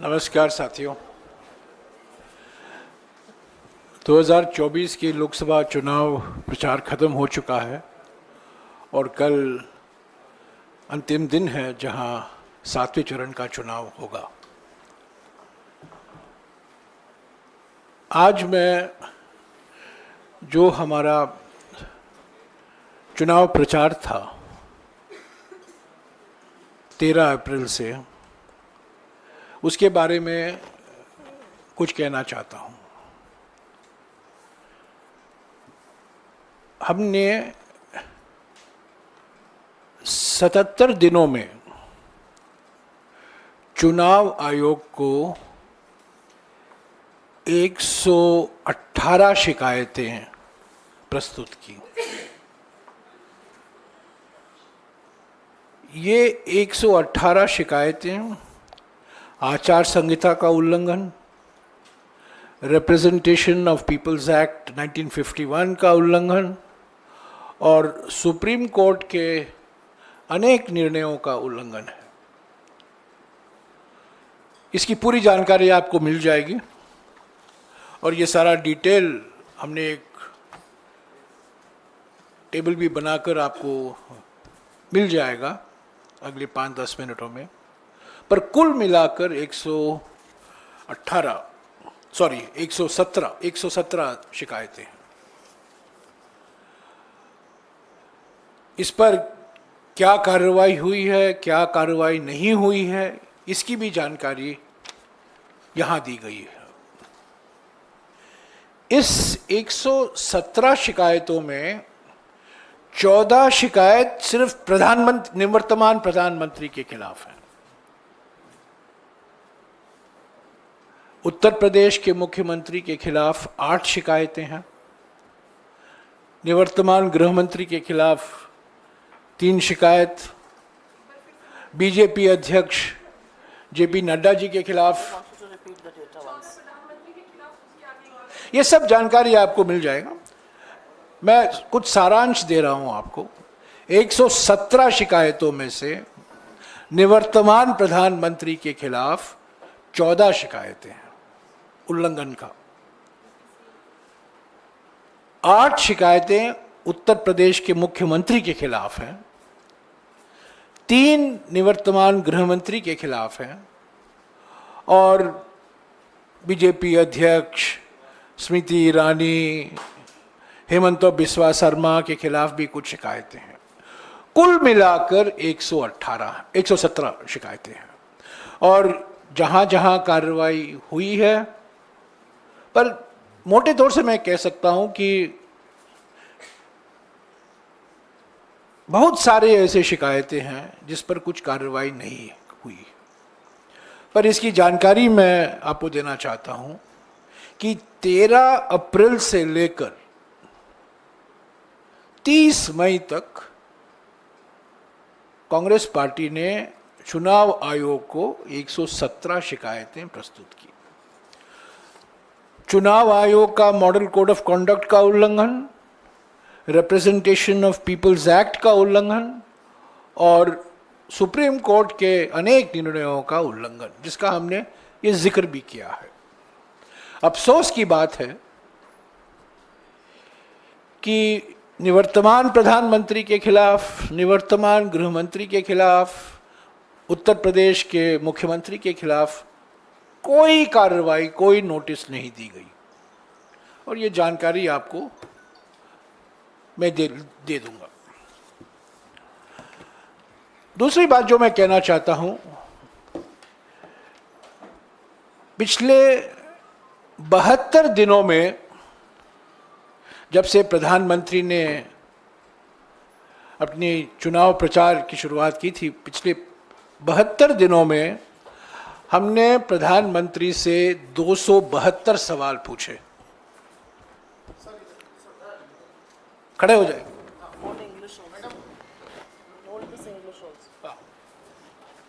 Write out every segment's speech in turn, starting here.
नमस्कार साथियों। 2024 की लोकसभा चुनाव प्रचार खत्म हो चुका है और कल अंतिम दिन है जहां 7वें चरण का चुनाव होगा। आज मैं जो हमारा चुनाव प्रचार था 13 अप्रैल से, उसके बारे में कुछ कहना चाहता हूं। हमने 77 दिनों में चुनाव आयोग को 118 शिकायतें प्रस्तुत की। ये 118 शिकायतें आचार संहिता का उल्लंघन, रिप्रेजेंटेशन ऑफ पीपल्स एक्ट 1951 का उल्लंघन और सुप्रीम कोर्ट के अनेक निर्णयों का उल्लंघन है। इसकी पूरी जानकारी आपको मिल जाएगी और ये सारा डिटेल हमने एक टेबल भी बनाकर आपको मिल जाएगा अगले 5-10 मिनटों में। पर कुल मिलाकर 117 शिकायतें हैं। इस पर क्या कार्रवाई हुई है, क्या कार्रवाई नहीं हुई है, इसकी भी जानकारी यहां दी गई है। इस 117 शिकायतों में 14 शिकायत सिर्फ निवर्तमान प्रधानमंत्री के खिलाफ है। उत्तर प्रदेश के मुख्यमंत्री के खिलाफ 8 शिकायतें हैं। निवर्तमान गृह मंत्री के खिलाफ 3 शिकायत, बीजेपी अध्यक्ष जेपी नड्डा जी के खिलाफ। ये सब जानकारी आपको मिल जाएगा। मैं कुछ सारांश दे रहा हूं आपको। 117 शिकायतों में से निवर्तमान प्रधानमंत्री के खिलाफ 14 शिकायतें हैं उल्लंघन का। 8 शिकायतें उत्तर प्रदेश के मुख्यमंत्री के खिलाफ हैं, 3 निवर्तमान गृह मंत्री के खिलाफ हैं और बीजेपी अध्यक्ष स्मृति ईरानी, हेमंत बिस्वा शर्मा के खिलाफ भी कुछ शिकायतें हैं। कुल मिलाकर 117 शिकायतें हैं और जहां जहां कार्रवाई हुई है, पर मोटे तौर से मैं कह सकता हूं कि बहुत सारे ऐसे शिकायतें हैं जिस पर कुछ कार्रवाई नहीं हुई। पर इसकी जानकारी मैं आपको देना चाहता हूं कि 13 अप्रैल से लेकर 30 मई तक कांग्रेस पार्टी ने चुनाव आयोग को 117 शिकायतें प्रस्तुत की। चुनाव आयोग का मॉडल कोड ऑफ कॉन्डक्ट का उल्लंघन, रिप्रेजेंटेशन ऑफ पीपल्स एक्ट का उल्लंघन और सुप्रीम कोर्ट के अनेक निर्णयों का उल्लंघन, जिसका हमने ये जिक्र भी किया है। अफसोस की बात है कि निवर्तमान प्रधानमंत्री के खिलाफ, निवर्तमान गृह मंत्री के खिलाफ, उत्तर प्रदेश के मुख्यमंत्री के खिलाफ कोई कार्रवाई, कोई नोटिस नहीं दी गई और ये जानकारी आपको मैं दे दूंगा। दूसरी बात जो मैं कहना चाहता हूं, पिछले 72 दिनों में जब से प्रधानमंत्री ने अपनी चुनाव प्रचार की शुरुआत की थी, पिछले 72 दिनों में हमने प्रधानमंत्री से 272 सवाल पूछे। खड़े हो जाए।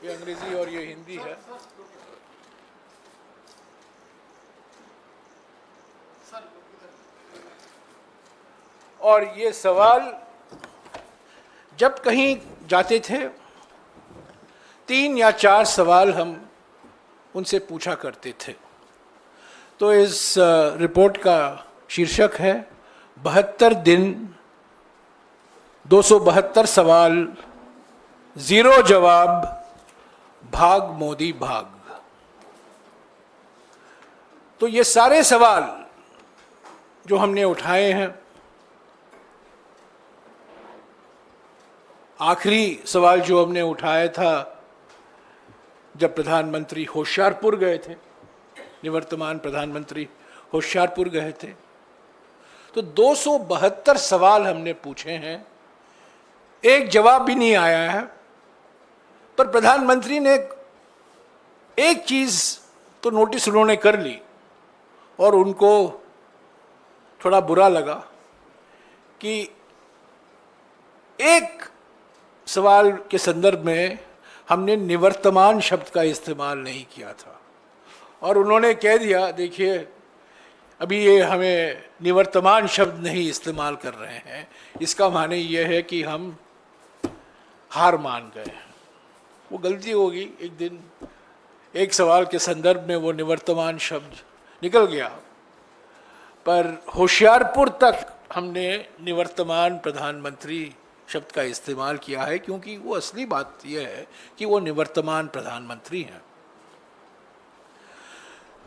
ये अंग्रेजी और ये हिंदी है। और ये सवाल जब कहीं जाते थे 3 या 4 सवाल हम उनसे पूछा करते थे। तो इस रिपोर्ट का शीर्षक है 72 दिन 272 सवाल, 0 जवाब, भाग मोदी भाग। तो ये सारे सवाल जो हमने उठाए हैं, आखिरी सवाल जो हमने उठाया था जब प्रधानमंत्री होशियारपुर गए थे, निवर्तमान प्रधानमंत्री होशियारपुर गए थे, तो 272 सवाल हमने पूछे हैं, एक जवाब भी नहीं आया है। पर प्रधानमंत्री ने एक चीज तो नोटिस उन्होंने कर ली और उनको थोड़ा बुरा लगा कि एक सवाल के संदर्भ में हमने निवर्तमान शब्द का इस्तेमाल नहीं किया था और उन्होंने कह दिया, देखिए अभी ये हमें निवर्तमान शब्द नहीं इस्तेमाल कर रहे हैं, इसका माने ये है कि हम हार मान गए हैं। वो गलती होगी, एक दिन एक सवाल के संदर्भ में वो निवर्तमान शब्द निकल गया, पर होशियारपुर तक हमने निवर्तमान प्रधानमंत्री शब्द का इस्तेमाल किया है, क्योंकि वो असली बात यह है कि वो निवर्तमान प्रधानमंत्री हैं।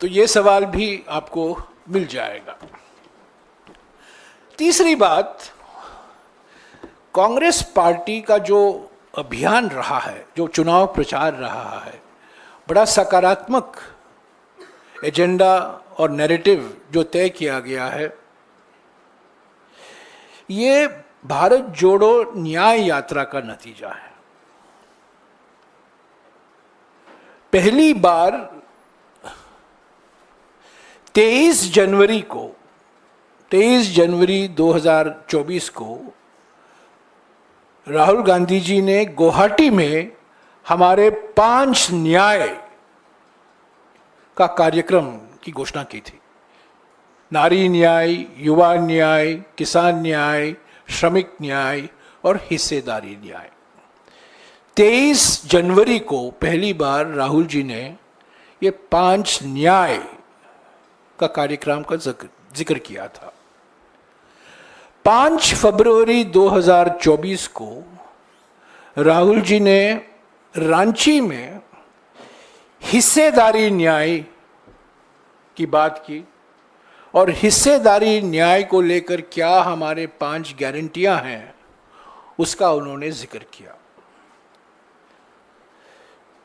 तो ये सवाल भी आपको मिल जाएगा। तीसरी बात, कांग्रेस पार्टी का जो अभियान रहा है, जो चुनाव प्रचार रहा है, बड़ा सकारात्मक एजेंडा और नैरेटिव जो तय किया गया है, ये भारत जोड़ो न्याय यात्रा का नतीजा है। पहली बार 23 जनवरी 2024 को राहुल गांधी जी ने गुवाहाटी में हमारे 5 न्याय का कार्यक्रम की घोषणा की थी। नारी न्याय, युवा न्याय, किसान न्याय, श्रमिक न्याय और हिस्सेदारी न्याय। 23 जनवरी को पहली बार राहुल जी ने ये 5 न्याय का कार्यक्रम का जिक्र किया था। 5 फरवरी 2024 को राहुल जी ने रांची में हिस्सेदारी न्याय की बात की और हिस्सेदारी न्याय को लेकर क्या हमारे 5 गारंटियां हैं उसका उन्होंने जिक्र किया।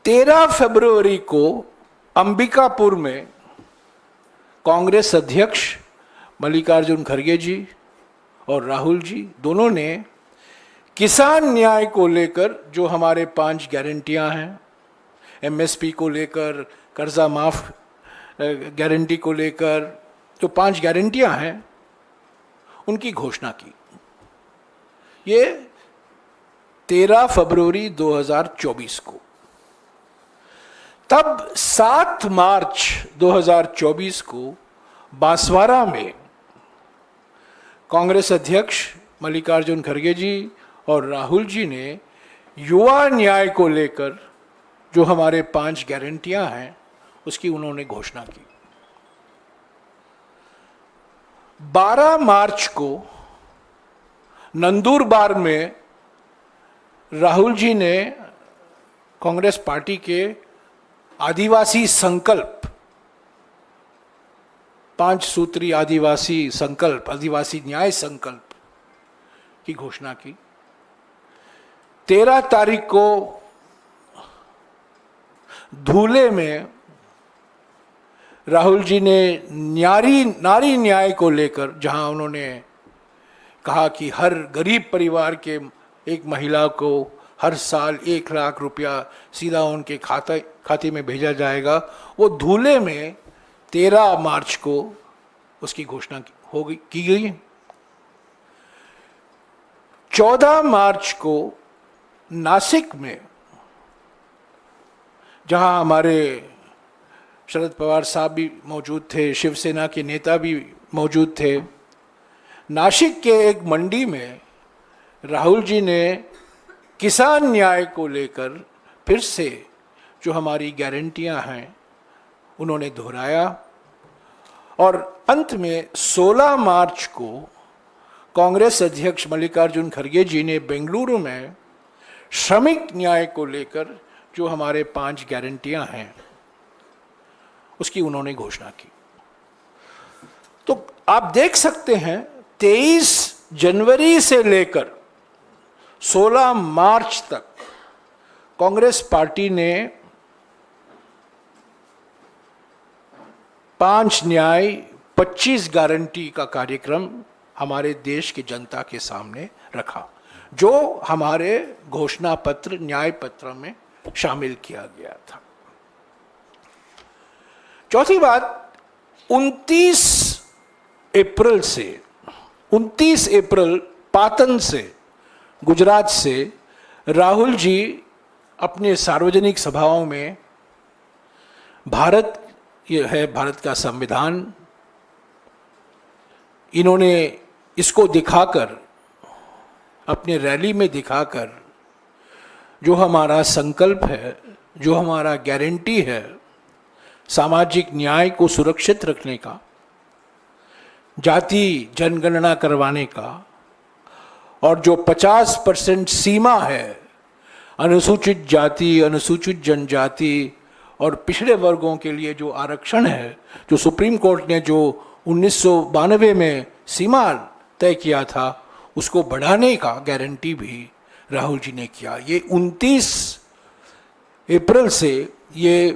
13 फरवरी को अंबिकापुर में कांग्रेस अध्यक्ष मल्लिकार्जुन खड़गे जी और राहुल जी दोनों ने किसान न्याय को लेकर जो हमारे 5 गारंटियां हैं, एमएसपी को लेकर, कर्जा माफ गारंटी को लेकर जो 5 गारंटियां हैं उनकी घोषणा की। ये 13 फरवरी 2024 को। तब 7 मार्च 2024 को बांसवाड़ा में कांग्रेस अध्यक्ष मल्लिकार्जुन खड़गे जी और राहुल जी ने युवा न्याय को लेकर जो हमारे 5 गारंटियां हैं उसकी उन्होंने घोषणा की। 12 मार्च को नंदुरबार में राहुल जी ने कांग्रेस पार्टी के आदिवासी संकल्प, 5 सूत्री आदिवासी संकल्प, आदिवासी न्याय संकल्प की घोषणा की। 13 तारीख को धूले में राहुल जी ने नारी न्याय को लेकर, जहां उन्होंने कहा कि हर गरीब परिवार के एक महिला को हर साल 1 लाख रुपया सीधा उनके खाते में भेजा जाएगा, वो धूले में 13 मार्च को उसकी घोषणा की गई। 14 मार्च को नासिक में, जहां हमारे शरद पवार साहब भी मौजूद थे, शिवसेना के नेता भी मौजूद थे, नासिक के एक मंडी में राहुल जी ने किसान न्याय को लेकर फिर से जो हमारी गारंटियां हैं उन्होंने दोहराया और अंत में 16 मार्च को कांग्रेस अध्यक्ष मल्लिकार्जुन खड़गे जी ने बेंगलुरु में श्रमिक न्याय को लेकर जो हमारे 5 गारंटियां हैं उसकी उन्होंने घोषणा की। तो आप देख सकते हैं 23 जनवरी से लेकर 16 मार्च तक कांग्रेस पार्टी ने 5 न्याय 25 गारंटी का कार्यक्रम हमारे देश की जनता के सामने रखा, जो हमारे घोषणा पत्र न्याय पत्र में शामिल किया गया था। चौथी बात, 29 अप्रैल पाटन से, गुजरात से राहुल जी अपने सार्वजनिक सभाओं में भारत, ये है भारत का संविधान, इन्होंने इसको दिखाकर, अपने रैली में दिखाकर जो हमारा संकल्प है, जो हमारा गारंटी है सामाजिक न्याय को सुरक्षित रखने का, जाति जनगणना करवाने का, और जो 50% सीमा है अनुसूचित जाति, अनुसूचित जनजाति और पिछड़े वर्गों के लिए जो आरक्षण है, जो सुप्रीम कोर्ट ने जो 1992 में सीमा तय किया था, उसको बढ़ाने का गारंटी भी राहुल जी ने किया। ये 29 अप्रैल से ये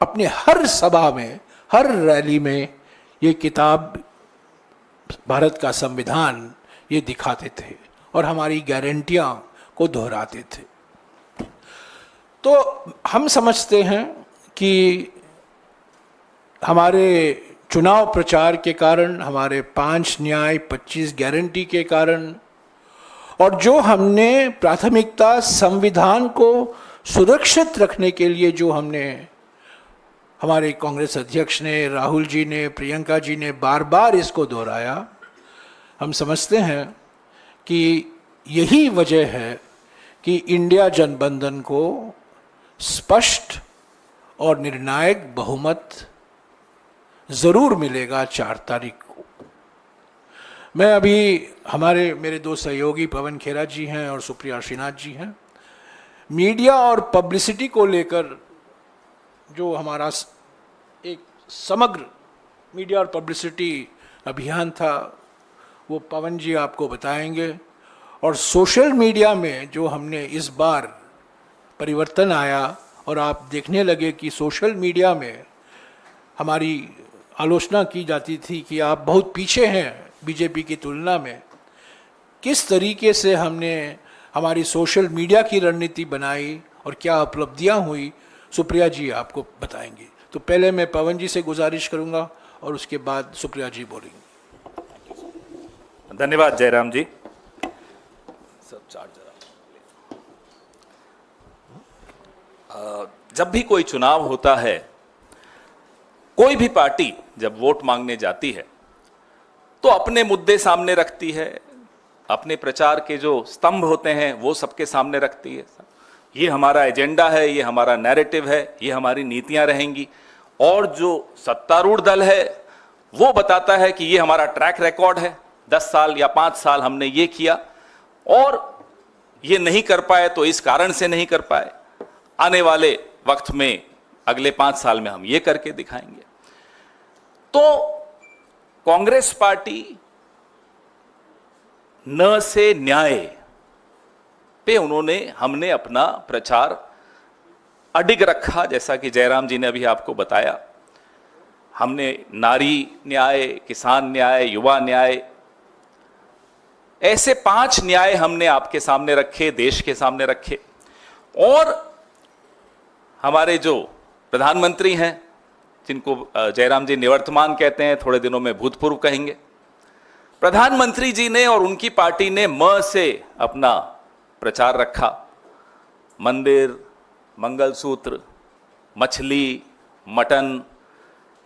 अपने हर सभा में, हर रैली में ये किताब, भारत का संविधान, ये दिखाते थे और हमारी गारंटियां को दोहराते थे। तो हम समझते हैं कि हमारे चुनाव प्रचार के कारण, हमारे 5 न्याय 25 गारंटी के कारण, और जो हमने प्राथमिकता संविधान को सुरक्षित रखने के लिए जो हमने, हमारे कांग्रेस अध्यक्ष ने, राहुल जी ने, प्रियंका जी ने बार बार इसको दोहराया, हम समझते हैं कि यही वजह है कि इंडिया जनबंधन को स्पष्ट और निर्णायक बहुमत जरूर मिलेगा 4 तारीख को। मैं अभी, मेरे 2 सहयोगी पवन खेरा जी हैं और सुप्रिया श्रीनाथ जी हैं, मीडिया और पब्लिसिटी को लेकर जो हमारा एक समग्र मीडिया और पब्लिसिटी अभियान था वो पवन जी आपको बताएंगे। और सोशल मीडिया में जो हमने इस बार परिवर्तन आया और आप देखने लगे कि सोशल मीडिया में हमारी आलोचना की जाती थी कि आप बहुत पीछे हैं बीजेपी की तुलना में, किस तरीके से हमने हमारी सोशल मीडिया की रणनीति बनाई और क्या उपलब्धियां हुई, सुप्रिया जी आपको बताएंगी। तो पहले मैं पवन जी से गुजारिश करूंगा और उसके बाद सुप्रिया जी बोलेंगी। धन्यवाद जयराम जी। जब भी कोई चुनाव होता है, कोई भी पार्टी जब वोट मांगने जाती है तो अपने मुद्दे सामने रखती है, अपने प्रचार के जो स्तंभ होते हैं वो सबके सामने रखती है। ये हमारा एजेंडा है, ये हमारा नैरेटिव है, ये हमारी नीतियां रहेंगी। और जो सत्तारूढ़ दल है वो बताता है कि ये हमारा ट्रैक रिकॉर्ड है, 10 साल या 5 साल हमने ये किया और ये नहीं कर पाए तो इस कारण से नहीं कर पाए, आने वाले वक्त में अगले 5 साल में हम ये करके दिखाएंगे। तो कांग्रेस पार्टी न से न्याय पे हमने अपना प्रचार अडिग रखा। जैसा कि जयराम जी ने अभी आपको बताया, हमने नारी न्याय, किसान न्याय, युवा न्याय, ऐसे 5 न्याय हमने आपके सामने रखे, देश के सामने रखे। और हमारे जो प्रधानमंत्री हैं, जिनको जयराम जी निवर्तमान कहते हैं, थोड़े दिनों में भूतपूर्व कहेंगे, प्रधानमंत्री जी ने और उनकी पार्टी ने म से अपना प्रचार रखा। मंदिर, मंगलसूत्र, मछली, मटन,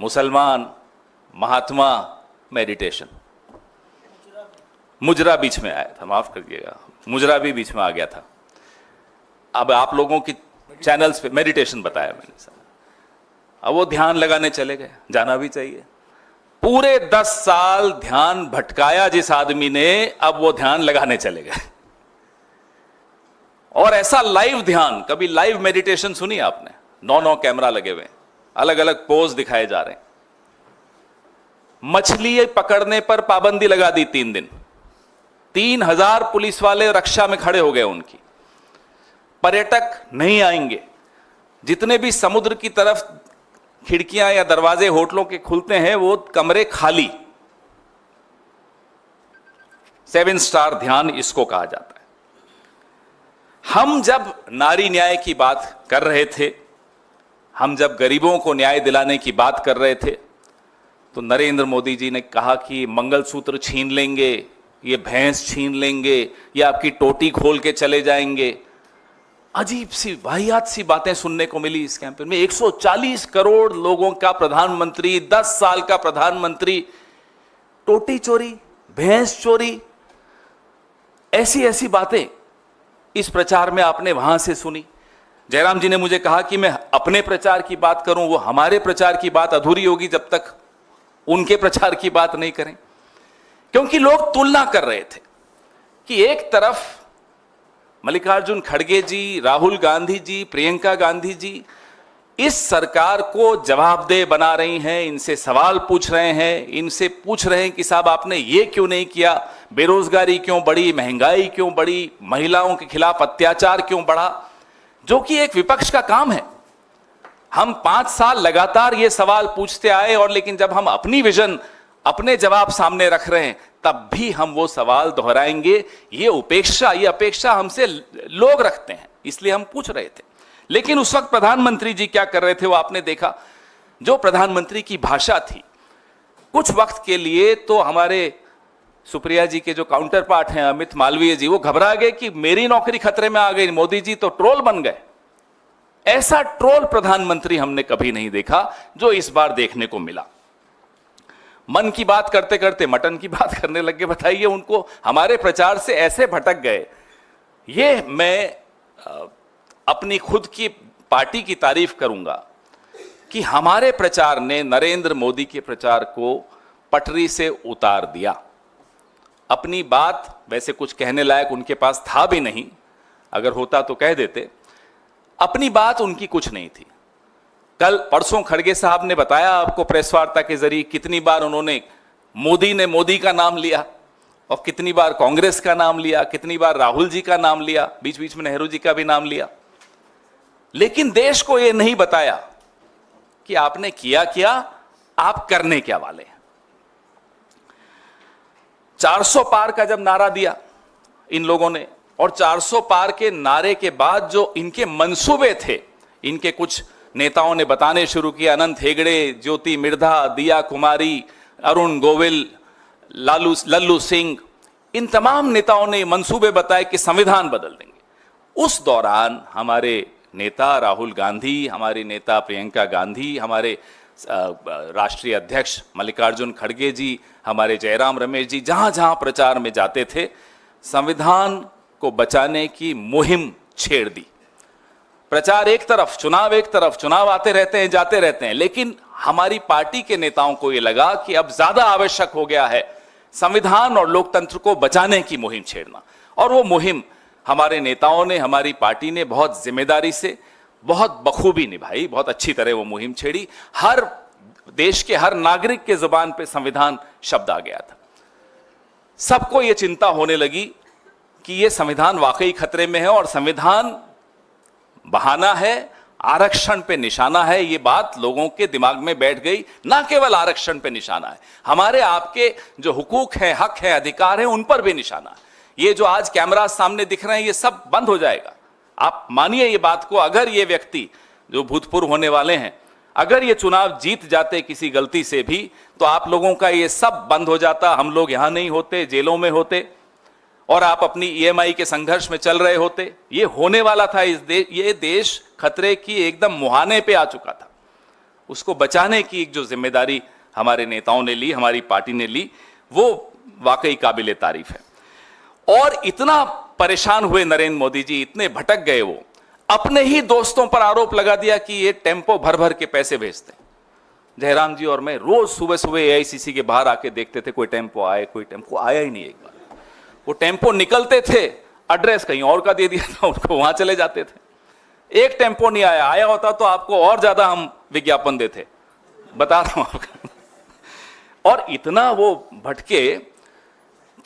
मुसलमान, महात्मा, मेडिटेशन। मुजरा बीच में आया था, माफ करिएगा, मुजरा भी बीच में आ गया था। अब आप लोगों की चैनल्स पे मेडिटेशन बताया मैंने सर। अब वो ध्यान लगाने चले गए, जाना भी चाहिए। पूरे 10 साल ध्यान भटकाया जिस आदमी ने, अब वो ध्यान लगाने चले गए। और ऐसा लाइव ध्यान, कभी लाइव मेडिटेशन सुनी आपने? 9 कैमरा लगे हुए, अलग अलग पोज दिखाए जा रहे हैं। मछली पकड़ने पर पाबंदी लगा दी 3 दिन। 3000 पुलिस वाले रक्षा में खड़े हो गए उनकी। पर्यटक नहीं आएंगे। जितने भी समुद्र की तरफ खिड़कियां या दरवाजे होटलों के खुलते हैं, वो कमरे खाली। 7 स्टार ध्यान इसको कहा जाता है। हम जब नारी न्याय की बात कर रहे थे, हम जब गरीबों को न्याय दिलाने की बात कर रहे थे, तो नरेंद्र मोदी जी ने कहा कि मंगलसूत्र छीन लेंगे, ये भैंस छीन लेंगे, ये आपकी टोटी खोल के चले जाएंगे। अजीब सी वाहियात सी बातें सुनने को मिली इस कैंपेन में। 140 करोड़ लोगों का प्रधानमंत्री, 10 साल का प्रधानमंत्री, टोटी चोरी, भैंस चोरी, ऐसी ऐसी बातें इस प्रचार में आपने वहां से सुनी। जयराम जी ने मुझे कहा कि मैं अपने प्रचार की बात करूं, वो हमारे प्रचार की बात अधूरी होगी जब तक उनके प्रचार की बात नहीं करें। क्योंकि लोग तुलना कर रहे थे कि एक तरफ मल्लिकार्जुन खड़गे जी, राहुल गांधी जी, प्रियंका गांधी जी इस सरकार को जवाबदेह बना रही हैं, इनसे सवाल पूछ रहे हैं, इनसे पूछ रहे हैं कि साहब आपने ये क्यों नहीं किया, बेरोजगारी क्यों बढ़ी, महंगाई क्यों बढ़ी, महिलाओं के खिलाफ अत्याचार क्यों बढ़ा, जो कि एक विपक्ष का काम है। हम 5 साल लगातार ये सवाल पूछते आए, और लेकिन जब हम अपनी विजन, अपने जवाब सामने रख रहे हैं, तब भी हम वो सवाल दोहराएंगे। ये अपेक्षा हमसे लोग रखते हैं, इसलिए हम पूछ रहे थे। लेकिन उस वक्त प्रधानमंत्री जी क्या कर रहे थे वो आपने देखा। जो प्रधानमंत्री की भाषा थी, कुछ वक्त के लिए तो हमारे सुप्रिया जी के जो काउंटर पार्ट हैं अमित मालवीय जी, वो घबरा गए कि मेरी नौकरी खतरे में आ गई, मोदी जी तो ट्रोल बन गए। ऐसा ट्रोल प्रधानमंत्री हमने कभी नहीं देखा जो इस बार देखने को मिला। मन की बात करते करते मटन की बात करने लगे। बताइए, उनको हमारे प्रचार से ऐसे भटक गए। ये मैं अपनी खुद की पार्टी की तारीफ करूंगा कि हमारे प्रचार ने नरेंद्र मोदी के प्रचार को पटरी से उतार दिया। अपनी बात वैसे कुछ कहने लायक उनके पास था भी नहीं, अगर होता तो कह देते। अपनी बात उनकी कुछ नहीं थी। कल परसों खड़गे साहब ने बताया आपको प्रेस वार्ता के जरिए कितनी बार उन्होंने मोदी का नाम लिया, और कितनी बार कांग्रेस का नाम लिया, कितनी बार राहुल जी का नाम लिया, बीच बीच में नेहरू जी का भी नाम लिया। लेकिन देश को यह नहीं बताया कि आपने किया क्या, आप करने क्या वाले हैं। 400 पार का जब नारा दिया इन लोगों ने, और 400 पार के नारे के बाद जो इनके मंसूबे थे, इनके कुछ नेताओं ने बताने शुरू किया। अनंत हेगड़े, ज्योति मिर्धा, दिया कुमारी, अरुण गोविल, लल्लू सिंह, इन तमाम नेताओं ने मंसूबे बताए कि संविधान बदल देंगे। उस दौरान हमारे नेता राहुल गांधी, हमारी नेता प्रियंका गांधी, हमारे राष्ट्रीय अध्यक्ष मल्लिकार्जुन खड़गे जी, हमारे जयराम रमेश जी जहां जहां प्रचार में जाते थे, संविधान को बचाने की मुहिम छेड़ दी। प्रचार एक तरफ, चुनाव एक तरफ, चुनाव आते रहते हैं, जाते रहते हैं। लेकिन हमारी पार्टी के नेताओं को यह लगा कि अब ज्यादा आवश्यक हो गया है संविधान और लोकतंत्र को बचाने की मुहिम छेड़ना। और वो मुहिम हमारे नेताओं ने, हमारी पार्टी ने बहुत जिम्मेदारी से, बहुत बखूबी निभाई, बहुत अच्छी तरह वो मुहिम छेड़ी। हर देश के हर नागरिक के जुबान पे संविधान शब्द आ गया था। सबको ये चिंता होने लगी कि ये संविधान वाकई खतरे में है, और संविधान बहाना है, आरक्षण पे निशाना है। ये बात लोगों के दिमाग में बैठ गई। ना केवल आरक्षण पे निशाना है, हमारे आपके जो हुकूक हैं, हक हैं, अधिकार हैं, उन पर भी निशाना है। ये जो आज कैमरा सामने दिख रहे हैं, ये सब बंद हो जाएगा। आप मानिए ये बात को। अगर ये व्यक्ति जो भूतपूर्व होने वाले हैं, अगर ये चुनाव जीत जाते किसी गलती से भी, तो आप लोगों का ये सब बंद हो जाता। हम लोग यहां नहीं होते, जेलों में होते, और आप अपनी ईएमआई के संघर्ष में चल रहे होते। ये होने वाला था। ये देश खतरे की एकदम मुहाने पे आ चुका था। उसको बचाने की एक जो जिम्मेदारी हमारे नेताओं ने ली, हमारी पार्टी ने ली, वो वाकई काबिले तारीफ है। और इतना परेशान हुए नरेंद्र मोदी जी, इतने भटक गए, वो अपने ही दोस्तों पर आरोप लगा दिया कि ये टेम्पो भर भर के पैसे भेजते हैं। जयराम जी और मैं रोज सुबह सुबह एआईसीसी के बाहर आके देखते थे कोई टेम्पो आए, कोई टेम्पो आया ही नहीं। एक बार वो टेम्पो निकलते थे, एड्रेस कहीं और का दे दिया था उनको, वहां चले जाते थे। एक टेम्पो नहीं आया, आया होता तो आपको और ज्यादा हम विज्ञापन देते, बता रहा हूं आपको। और इतना वो भटके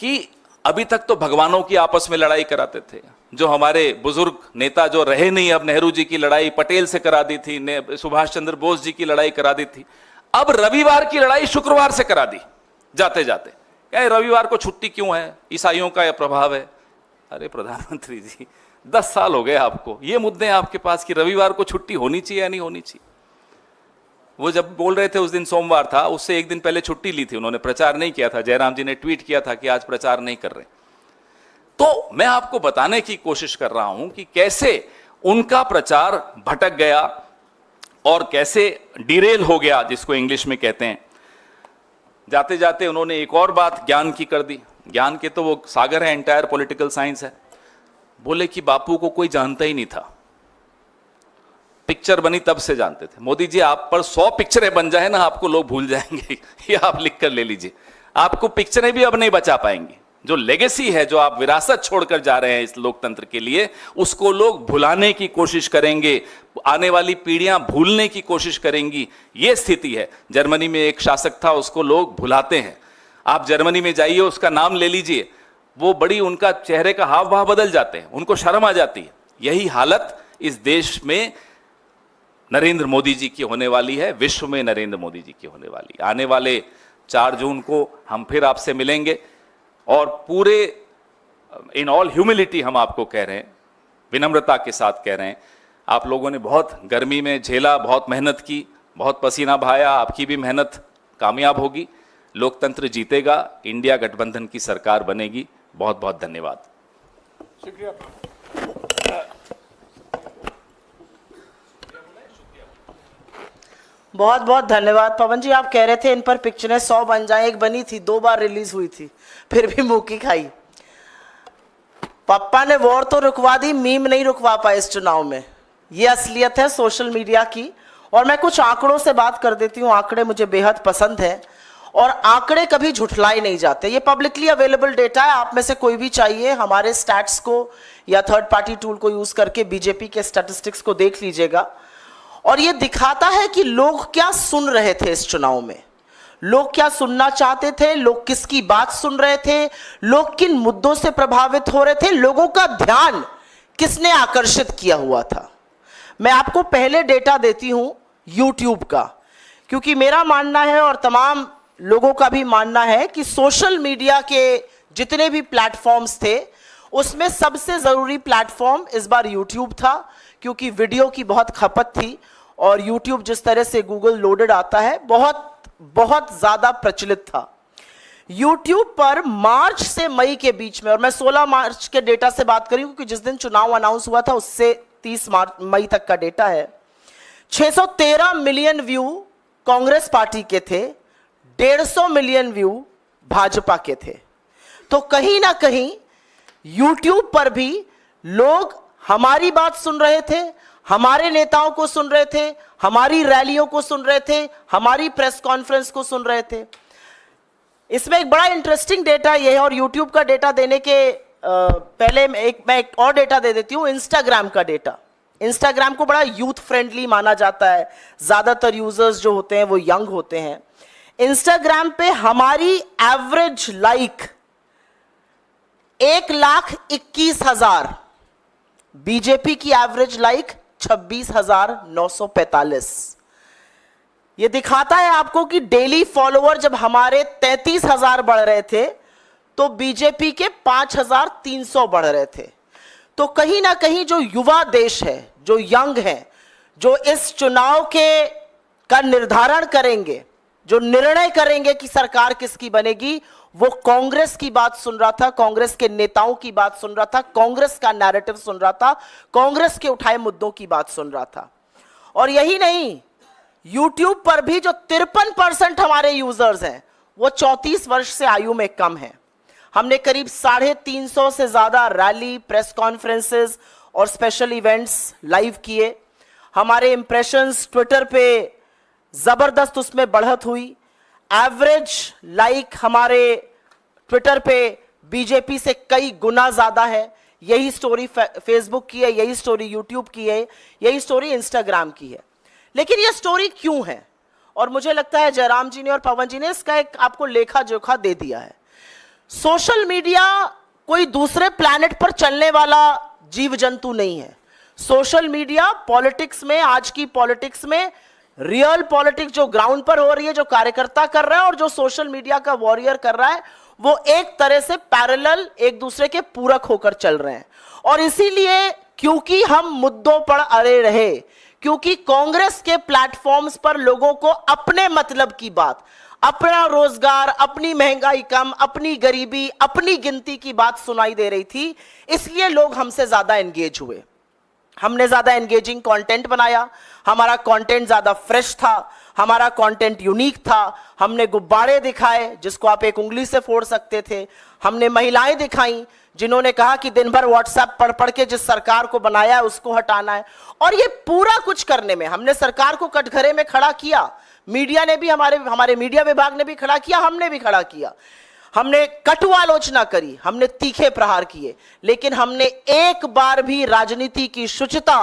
कि अभी तक तो भगवानों की आपस में लड़ाई कराते थे। जो हमारे बुजुर्ग नेता जो रहे नहीं, अब नेहरू जी की लड़ाई पटेल से करा दी थी, सुभाष चंद्र बोस जी की लड़ाई करा दी थी, अब रविवार की लड़ाई शुक्रवार से करा दी जाते जाते। क्या रविवार को छुट्टी क्यों है, ईसाइयों का यह प्रभाव है? अरे प्रधानमंत्री जी 10 साल हो गए आपको, ये मुद्दे हैं आपके पास कि रविवार को छुट्टी होनी चाहिए या नहीं होनी चाहिए। वो जब बोल रहे थे उस दिन सोमवार था, उससे एक दिन पहले छुट्टी ली थी उन्होंने, प्रचार नहीं किया था। जयराम जी ने ट्वीट किया था कि आज प्रचार नहीं कर रहे। तो मैं आपको बताने की कोशिश कर रहा हूं कि कैसे उनका प्रचार भटक गया और कैसे डिरेल हो गया, जिसको इंग्लिश में कहते हैं। जाते जाते उन्होंने एक और बात ज्ञान की कर दी। ज्ञान के तो वो सागर है, एंटायर पॉलिटिकल साइंस है। बोले कि बापू को कोई जानता ही नहीं था, पिक्चर बनी तब से जानते थे। मोदी जी आप पर 100 पिक्चरें बन जाए ना, आपको लोग भूल जाएंगे। ये आप लिख कर ले लीजिए, आपको पिक्चरें भी अब नहीं बचा पाएंगी। जो लेगेसी है, जो आप विरासत छोड़कर जा रहे हैं इस लोकतंत्र के लिए, उसको लोग भुलाने की कोशिश करेंगे, आने वाली पीढ़ियां भूलने की कोशिश करेंगी। यह स्थिति है। जर्मनी में एक शासक था, उसको लोग भुलाते हैं। आप जर्मनी में जाइए, उसका नाम ले लीजिए, वो बड़ी, उनका चेहरे का हाव भाव बदल जाते हैं, उनको शर्म आ जाती है। यही हालत इस देश में नरेंद्र मोदी जी की होने वाली है, विश्व में नरेंद्र मोदी जी की होने वाली। आने वाले 4 जून को हम फिर आपसे मिलेंगे और पूरे इन ऑल ह्यूमिलिटी हम आपको कह रहे हैं, विनम्रता के साथ कह रहे हैं, आप लोगों ने बहुत गर्मी में झेला, बहुत मेहनत की, बहुत पसीना बहाया, आपकी भी मेहनत कामयाब होगी। लोकतंत्र जीतेगा, इंडिया गठबंधन की सरकार बनेगी। बहुत बहुत धन्यवाद। शुक्रिया। बहुत बहुत धन्यवाद पवन जी। आप कह रहे थे इन पर पिक्चरें 100 बन जाएं, एक बनी थी, 2 बार रिलीज हुई थी, फिर भी मुंह की खाई। पप्पा ने वॉर तो रुकवा दी, मीम नहीं रुकवा पाए इस चुनाव में। ये असलियत है सोशल मीडिया की। और मैं कुछ आंकड़ों से बात कर देती हूँ। आंकड़े मुझे बेहद पसंद है और आंकड़े कभी झुठलाए नहीं जाते। ये पब्लिकली अवेलेबल डेटा है, आप में से कोई भी चाहिए हमारे स्टैट्स को या थर्ड पार्टी टूल को यूज करके बीजेपी के स्टैटिस्टिक्स को देख लीजिएगा। और ये दिखाता है कि लोग क्या सुन रहे थे इस चुनाव में, लोग क्या सुनना चाहते थे, लोग किसकी बात सुन रहे थे, लोग किन मुद्दों से प्रभावित हो रहे थे, लोगों का ध्यान किसने आकर्षित किया हुआ था। मैं आपको पहले डेटा देती हूं YouTube का, क्योंकि मेरा मानना है और तमाम लोगों का भी मानना है कि सोशल मीडिया के जितने भी प्लेटफॉर्म्स थे उसमें सबसे जरूरी प्लेटफॉर्म इस बार YouTube था, क्योंकि वीडियो की बहुत खपत थी और YouTube जिस तरह से गूगल लोडेड आता है बहुत बहुत ज्यादा प्रचलित था। YouTube पर मार्च से मई के बीच में, और मैं 16 मार्च के डेटा से बात करी क्योंकि जिस दिन चुनाव अनाउंस हुआ था उससे 30 मई तक का डेटा है, 613 मिलियन व्यू कांग्रेस पार्टी के थे, 150 मिलियन व्यू भाजपा के थे। तो कहीं ना कहीं YouTube पर भी लोग हमारी बात सुन रहे थे, हमारे नेताओं को सुन रहे थे, हमारी रैलियों को सुन रहे थे, हमारी प्रेस कॉन्फ्रेंस को सुन रहे थे। इसमें एक बड़ा इंटरेस्टिंग डेटा ये है, और YouTube का डेटा देने के पहले मैं एक और डेटा दे देती हूँ, इंस्टाग्राम का डेटा। इंस्टाग्राम को बड़ा यूथ फ्रेंडली माना जाता है, ज्यादातर यूजर्स जो होते हैं वो यंग होते हैं। इंस्टाग्राम पे हमारी एवरेज लाइक 1,21,000, बीजेपी की एवरेज लाइक 26,945। ये दिखाता है आपको कि डेली फॉलोअर जब हमारे 33,000 बढ़ रहे थे तो बीजेपी के 5,300 बढ़ रहे थे। तो कहीं ना कहीं जो युवा देश है, जो यंग है, जो इस चुनाव का निर्धारण करेंगे, जो निर्णय करेंगे कि सरकार किसकी बनेगी, वो कांग्रेस की बात सुन रहा था, कांग्रेस के नेताओं की बात सुन रहा था, कांग्रेस का नैरेटिव सुन रहा था, कांग्रेस के उठाए मुद्दों की बात सुन रहा था। और यही नहीं, YouTube पर भी जो 53% हमारे यूजर्स हैं वो 34 वर्ष से आयु में कम है। हमने करीब 350 से ज्यादा रैली, प्रेस कॉन्फ्रेंसेस और स्पेशल इवेंट्स लाइव किए। हमारे इंप्रेशंस ट्विटर पे जबरदस्त उसमें बढ़त हुई। एवरेज लाइक हमारे ट्विटर पे बीजेपी से कई गुना ज्यादा है। यही स्टोरी फेसबुक की है, यही स्टोरी यूट्यूब की है, यही स्टोरी इंस्टाग्राम की है। लेकिन ये स्टोरी क्यों है? और मुझे लगता है जयराम जी ने और पवन जी ने इसका एक आपको लेखा जोखा दे दिया है। सोशल मीडिया कोई दूसरे प्लैनेट पर चलने वाला जीव जंतु नहीं है। सोशल मीडिया पॉलिटिक्स में, आज की पॉलिटिक्स में रियल पॉलिटिक्स जो ग्राउंड पर हो रही है, जो कार्यकर्ता कर रहा है और जो सोशल मीडिया का वॉरियर कर रहा है, वो एक तरह से पैरेलल, एक दूसरे के पूरक होकर चल रहे हैं। और इसीलिए क्योंकि हम मुद्दों पर अड़े रहे, क्योंकि कांग्रेस के प्लेटफॉर्म्स पर लोगों को अपने मतलब की बात, अपना रोजगार, अपनी महंगाई कम, अपनी गरीबी, अपनी गिनती की बात सुनाई दे रही थी, इसलिए लोग हमसे ज्यादा एंगेज हुए। हमने ज्यादा एंगेजिंग कंटेंट बनाया, हमारा कंटेंट ज्यादा फ्रेश था, हमारा कंटेंट यूनिक था। हमने गुब्बारे दिखाए जिसको आप एक उंगली से फोड़ सकते थे। हमने महिलाएं दिखाई जिन्होंने कहा कि दिन भर व्हाट्सएप पढ़ पढ़ के जिस सरकार को बनाया है उसको हटाना है। और ये पूरा कुछ करने में हमने सरकार को कटघरे में खड़ा किया, मीडिया ने भी, हमारे मीडिया विभाग ने भी खड़ा किया, हमने भी खड़ा किया। हमने कटु आलोचना करी, हमने तीखे प्रहार किए, लेकिन हमने एक बार भी राजनीति की शुचिता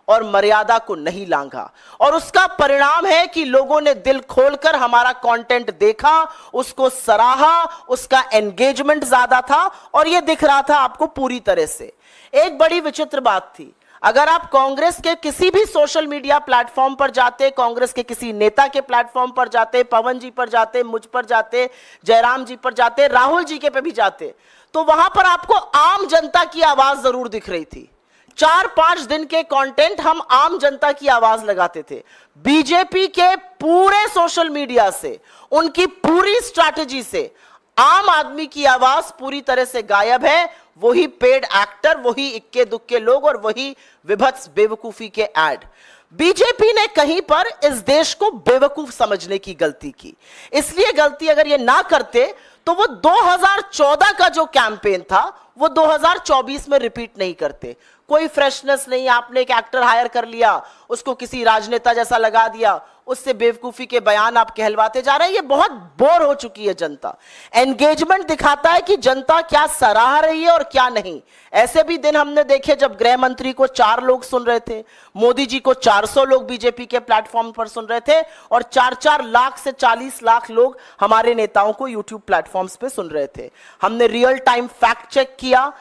और मर्यादा को नहीं लांघा। और उसका परिणाम है कि लोगों ने दिल खोलकर हमारा कंटेंट देखा, उसको सराहा, उसका एंगेजमेंट ज्यादा था और यह दिख रहा था आपको पूरी तरह से। एक बड़ी विचित्र बात थी, अगर आप कांग्रेस के किसी भी सोशल मीडिया प्लेटफॉर्म पर जाते, कांग्रेस के किसी नेता के प्लेटफॉर्म पर जाते, पवन जी पर जाते, मुझ पर जाते, जयराम जी पर जाते, राहुल जी के पे भी जाते, तो वहां पर आपको आम जनता की आवाज जरूर दिख रही थी। 4-5 दिन के कंटेंट हम आम जनता की आवाज लगाते थे। बीजेपी के पूरे सोशल मीडिया से, उनकी पूरी स्ट्रैटेजी से आम आदमी की आवाज पूरी तरह से गायब है। वही पेड एक्टर, वही इक्के दुक्के लोग और वही विभत्स बेवकूफी के ऐड। बीजेपी ने कहीं पर इस देश को बेवकूफ समझने की गलती की। इसलिए गलती अगर ये ना करते तो वो 2014 का जो कैंपेन था वो 2024 में रिपीट नहीं करते। कोई फ्रेशनेस नहीं, आपने एक एक्टर हायर कर लिया, उसको किसी राजनेता जैसा लगा दिया, उससे बेवकूफी के बयान आप कहलवाते जा रहे हैं। ये बहुत बोर हो चुकी है जनता। एंगेजमेंट दिखाता है कि जनता क्या सराह रही है और क्या नहीं। ऐसे भी दिन हमने देखे जब गृह मंत्री को 4 लोग सुन रहे थे, मोदी जी को 400 लोग बीजेपी के प्लेटफॉर्म पर सुन रहे थे और 4-4 लाख से 40 लाख लोग हमारे नेताओं को यूट्यूब प्लेटफॉर्म्स पे सुन रहे थे। हमने रियल टाइम फैक्ट चेक किया,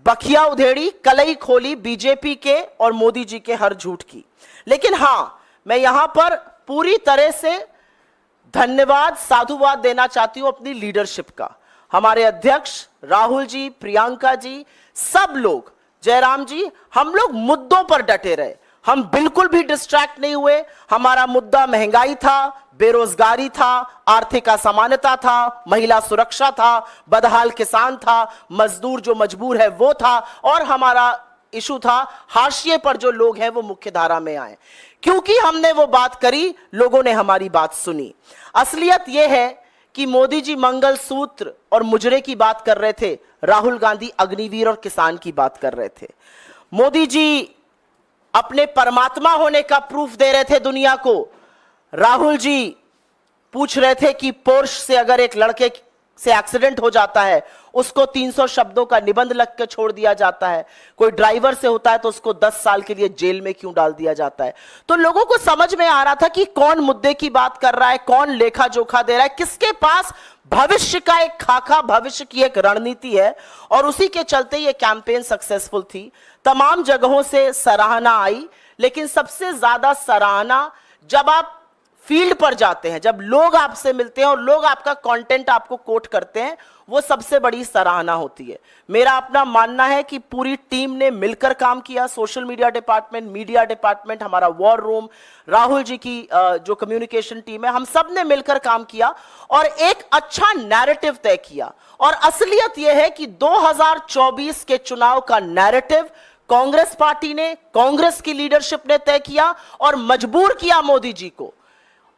बखिया उधेड़ी, कलई खोली बीजेपी के और मोदी जी के हर झूठ की। लेकिन हां, मैं यहां पर पूरी तरह से धन्यवाद, साधुवाद देना चाहती हूं अपनी लीडरशिप का। हमारे अध्यक्ष राहुल जी, प्रियंका जी, सब लोग, जयराम जी, हम लोग मुद्दों पर डटे रहे। हम बिल्कुल भी डिस्ट्रैक्ट नहीं हुए। हमारा मुद्दा महंगाई था, बेरोजगारी था, आर्थिक असमानता था, महिला सुरक्षा था, बदहाल किसान था, मजदूर जो मजबूर है वो था, और हमारा इशू था हाशिए पर जो लोग हैं वो मुख्य धारा में आए। क्योंकि हमने वो बात करी, लोगों ने हमारी बात सुनी। असलियत यह है कि मोदी जी मंगल सूत्र और मुजरे की बात कर रहे थे, राहुल गांधी अग्निवीर और किसान की बात कर रहे थे। मोदी जी अपने परमात्मा होने का प्रूफ दे रहे थे दुनिया को। राहुल जी पूछ रहे थे कि पोर्श से अगर एक लड़के से एक्सीडेंट हो जाता है, उसको 300 शब्दों का निबंध लिख के छोड़ दिया जाता है। कोई ड्राइवर से होता है तो उसको 10 साल के लिए जेल में क्यों डाल दिया जाता है। तो लोगों को समझ में आ रहा था कि कौन मुद्दे की बात कर रहा है, कौन लेखा जोखा दे रहा है, किसके पास भविष्य का एक खाका, भविष्य की एक रणनीति है। और उसी के चलते ये कैंपेन सक्सेसफुल थी। तमाम जगहों से सराहना आई, लेकिन सबसे ज्यादा सराहना जब आप फील्ड पर जाते हैं, जब लोग आपसे मिलते हैं और लोग आपका कंटेंट आपको कोट करते हैं, वो सबसे बड़ी सराहना होती है। मेरा अपना मानना है कि पूरी टीम ने मिलकर काम किया। Social media department, media department, हमारा वॉर रूम, राहुल जी की जो कम्युनिकेशन टीम है, हम सब ने मिलकर काम किया और एक अच्छा नैरेटिव तय किया। और असलियत यह है कि 2024 के चुनाव का नैरेटिव कांग्रेस पार्टी ने, कांग्रेस की लीडरशिप ने तय किया और मजबूर किया मोदी जी को।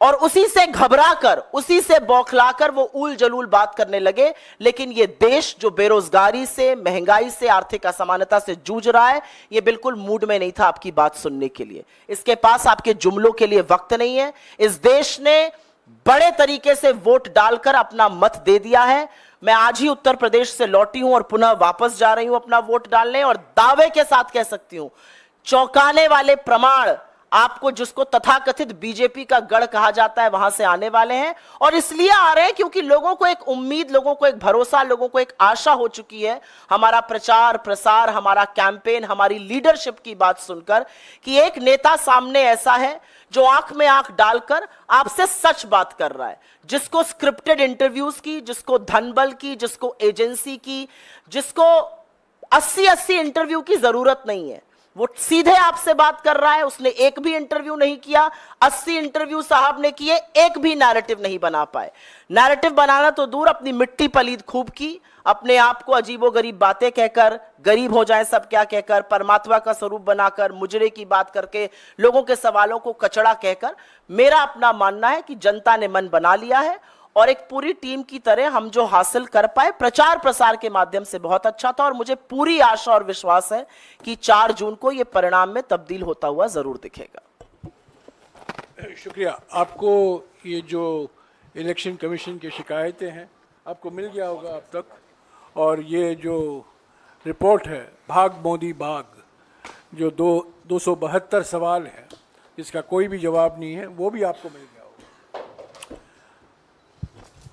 और उसी से घबराकर, उसी से बौखलाकर वो ऊल जलूल बात करने लगे। लेकिन ये देश जो बेरोजगारी से, महंगाई से, आर्थिक असमानता से जूझ रहा है, ये बिल्कुल मूड में नहीं था आपकी बात सुनने के लिए। इसके पास आपके जुमलों के लिए वक्त नहीं है। इस देश ने बड़े तरीके से वोट डालकर अपना मत दे दिया है। मैं आज ही उत्तर प्रदेश से लौटी हूं और पुनः वापस जा रही हूं अपना वोट डालने, और दावे के साथ कह सकती हूं, चौंकाने वाले प्रमाण आपको, जिसको तथाकथित बीजेपी का गढ़ कहा जाता है, वहां से आने वाले हैं। और इसलिए आ रहे हैं क्योंकि लोगों को एक उम्मीद, लोगों को एक भरोसा, लोगों को एक आशा हो चुकी है हमारा प्रचार प्रसार, हमारा कैंपेन, हमारी लीडरशिप की बात सुनकर, कि एक नेता सामने ऐसा है जो आंख में आंख डालकर आपसे सच बात कर रहा है, जिसको स्क्रिप्टेड इंटरव्यूज की, जिसको धनबल की, जिसको एजेंसी की, जिसको 80-80 इंटरव्यू की जरूरत नहीं है। वो सीधे आपसे बात कर रहा है। उसने एक भी इंटरव्यू नहीं किया, 80 इंटरव्यू साहब ने किए, एक भी नैरेटिव नहीं बना पाए। नैरेटिव बनाना तो दूर, अपनी मिट्टी पलीद खूब की, अपने आप को अजीबोगरीब बातें कहकर, गरीब हो जाए सब क्या कहकर, परमात्मा का स्वरूप बनाकर, मुजरे की बात करके, लोगों के सवालों को कचड़ा कहकर। मेरा अपना मानना है कि जनता ने मन बना लिया है, और एक पूरी टीम की तरह हम जो हासिल कर पाए प्रचार प्रसार के माध्यम से बहुत अच्छा था। और मुझे पूरी आशा और विश्वास है कि 4 जून को यह परिणाम में तब्दील होता हुआ जरूर दिखेगा। शुक्रिया। आपको ये जो इलेक्शन कमीशन की शिकायतें हैं आपको मिल गया होगा अब तक, और ये जो रिपोर्ट है भाग मोदी भाग, जो 272 सवाल है जिसका कोई भी जवाब नहीं है, वो भी आपको मिल गया होगा।